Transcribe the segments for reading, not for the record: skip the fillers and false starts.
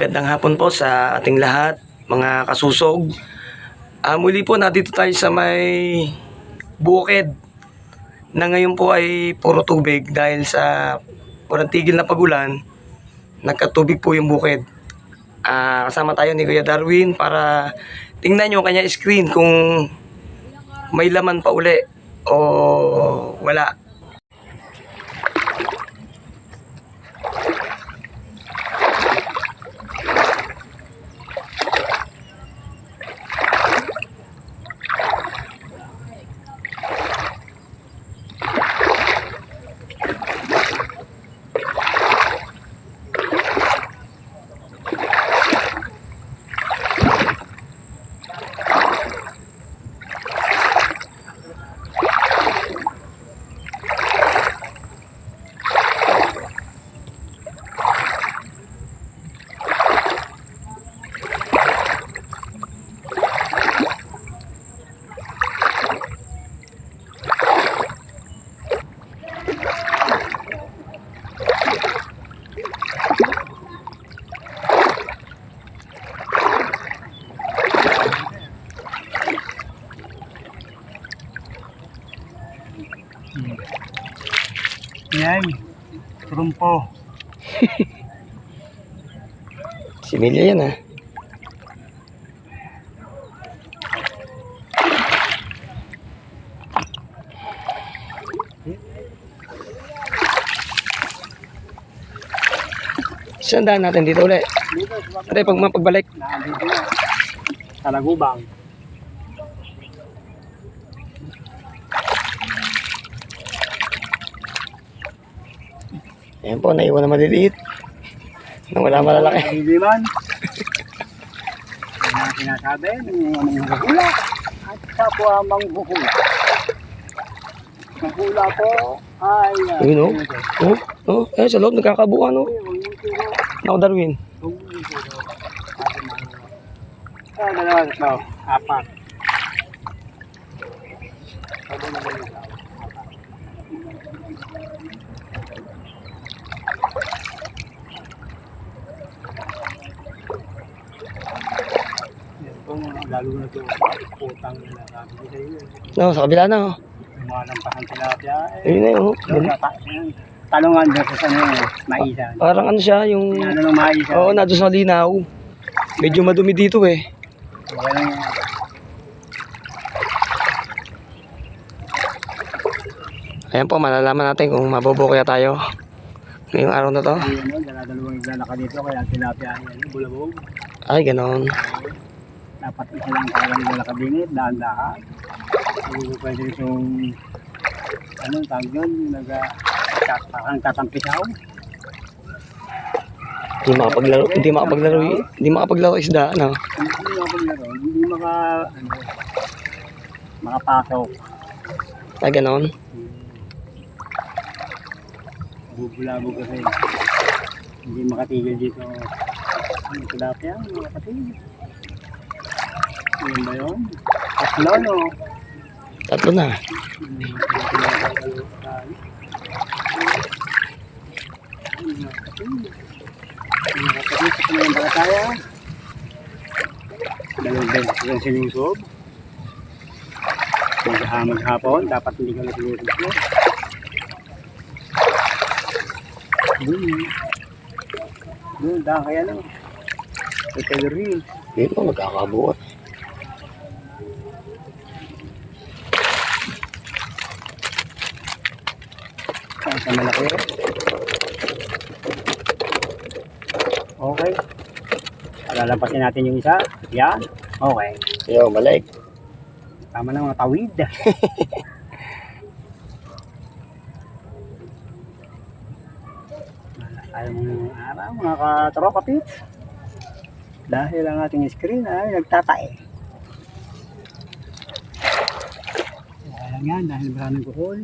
Magandang hapon po sa ating lahat, mga kasusog. Muli po nandito tayo sa may bukid na ngayon po ay puro tubig dahil sa walang tigil na pagulan, nagkatubig po yung bukid. Kasama tayo ni Kuya Darwin para tingnan yung kanya screen kung may laman pa uli o wala. Yan, trumpo. Similya yan Saan daan natin dito ulit? Ate, pagbalik. Nandito na. Talagubang. Ayan po, naiwan na maliliit. Nang wala malalaki. Hindi man. Yan ang sinasabi ng manghula. At kapwa manghula. Manghula po ay... Ayun sa loob, nagkakabuan Ako, Darwin. Dalawa, tatlo, apat. Lalo na ito, utang na sabi ko sa iyo. Sa kabila na Lumalampahan tilapia. Ayun na yun. Talungan doon sa maisa. Parang ano siya, yung... Ano ng maisa? Oo, nado sa linaw. Medyo madumi dito Ayan po, malalaman natin kung mabobo kaya tayo ngayong araw na to. Dalawang iglalaka dito, kaya tilapia yan, bulabog. Ay, ganon. Dapat isa lang kaya iglalaka dingit, daan-daan. Hindi ko pwede itong, anong tawag yun, parang katampisaw. Hindi makapaglaro isda, ano? Hindi makapaglaro, hindi makapasok. Ay, ganon. Bubulabog kasi. Hindi makatigil dito. Ang tilapia, makatigil. Yun ba yun? Tatlo, no? Tatlo na. Nakapagod sa kanyang balataya. Dalawang beses yung sinusob. Maghapon, dapat hindi ka nasinusob. Doon, dahil kaya lang. Ito yung real. Dito, magkakabuot. Sa malaki. Okay. Lalampasin natin yung isa. Yan. Okay. Yo, balik. Tama na mga tawid. Ayaw mong araw mga katropa pits. Dahil ang ating screen ay nagtatae. Kaya lang yan dahil maraming kuhol.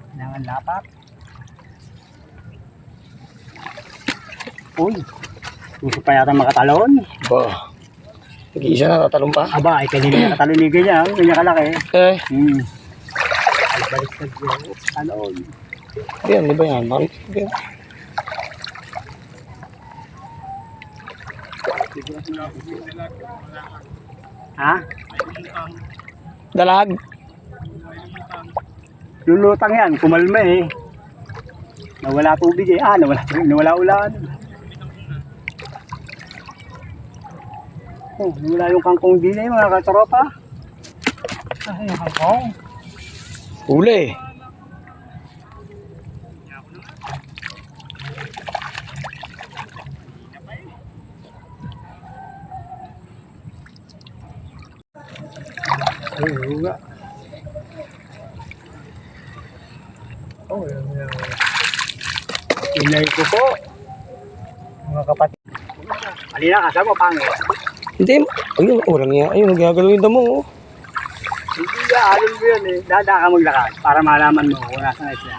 Kailangan lapat. Uy, gusto pa yata makatalon. Ba, nag-iisa na, tatalong pa. Aba, ay kanina nakatalonigan niya. Ganyan kalaki. Ay, baliktad yun. Talon. Yan, di ba yan? Bakit? Ha? Dalag. Lulutang yan, kumalma eh. Nawala tubig eh. Nawala ulan. Oh, nawala yung kangkong din eh, mga katropa. Ay, yung kangkong. Huli. Ay, huga. Oh, inay ko po. Mga kapatid. Halina, kasama pangit. Hindi. Ayun, orang niya. Ayun, nagagalaw yung damo. Oh. Hindi alam mo yun eh. Dada ka maglakad para malaman mo kung nasa na isla.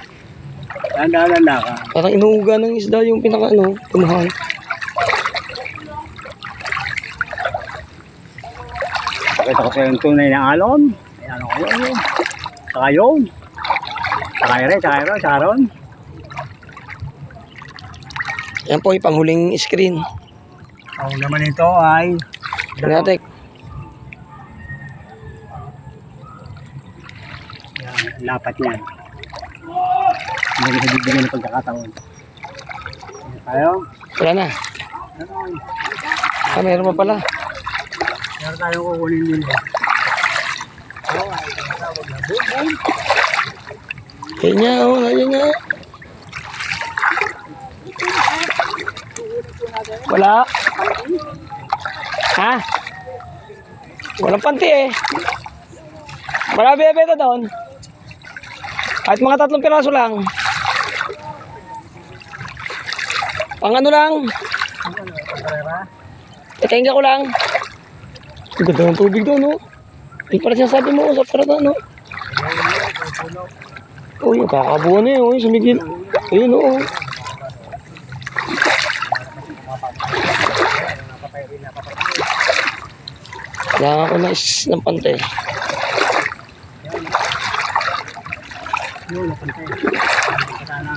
Danda ka. Parang inuuga ng isda yung pinaka ano, tumahal. Pakita ko sa yung tunay na alon. Ay, ano ko yun. Saka yun. Saka ron. Yan po yung panghuling screen. Ang naman ito ay Natek. yan, lapat yan. Hindi ko bibigyan ng pagkakataon. Ano tayo? Wala na. Ah, meron pa pala. Meron tayong kukunin din. Oh, ay, tawag na. Boom. Ayun niya, oh, ayun niya. Wala. Ha? Walang panty eh. Wala bebeta doon. Kahit mga 3 piraso lang. Pang ano lang. Ikainga ko lang. Ang ganda ng tubig doon, no? Hindi pala sinasabi mo sa parata, no? Oh, yung kakabuhan eh, oh, sumigil. Ayun, oh. Kailangan ko na ng pante. Yun, napantay. Sana.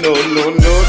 No, no, no, no.